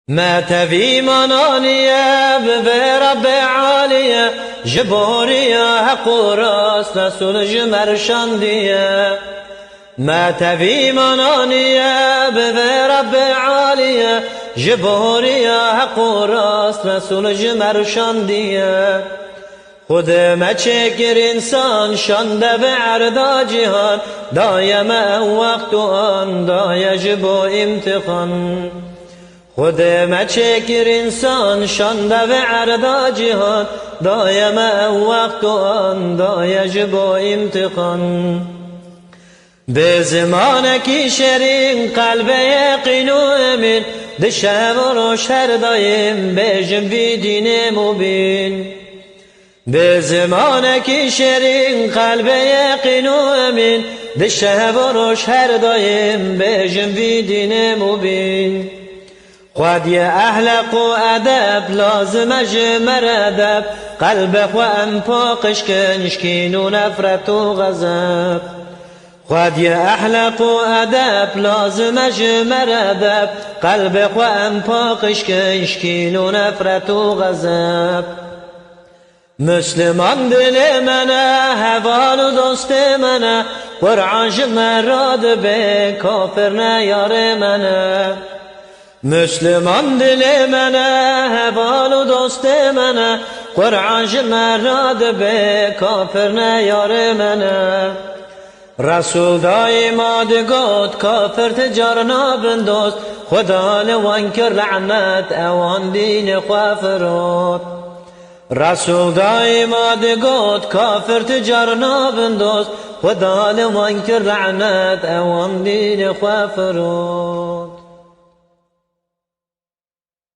ما تبي منانية برب عالية جبورية حق راس رسول جمر شندية. ما تبي منانية برب عالية جبورية حق راس رسول جمر شندية. خود ما چکر انسان شانده به عرضا جهان دایم وقت آن دای جب امتحان. خود ما چکر انسان شانده به عرضا جهان دایم وقت آن دای جب امتحان. به زمان کی شرین قلب یقین و امین دشه و روش هر دایم بجم بی دین مبین. به زمان کی شرین قلب یقین و امین دشه و روش هر دایم بجم بی دین مبین. خود یه اهلق و ادب لازم جمر ادب قلب و انپاقش کنشکین و نفرت و غضب. خود یه اهلق و ادب لازم جمر ادب قلب و انپاقش کنشکین و نفرت و غضب. مسلمان دل منه حوال و دوست منه قرآن جمراد به کافر نیار منه. مسلمان دل منه حوال و دوست منه قرآن جمراد به کافر نیار منه. رسول دایماد گفت کافر تجار نابندوست خدا لوان کر لعنت اوان دین خوافرات. رسول دایماد گفت کافر تجار نابندوست خدا لوان کر لعنت اوان دین خوافرات.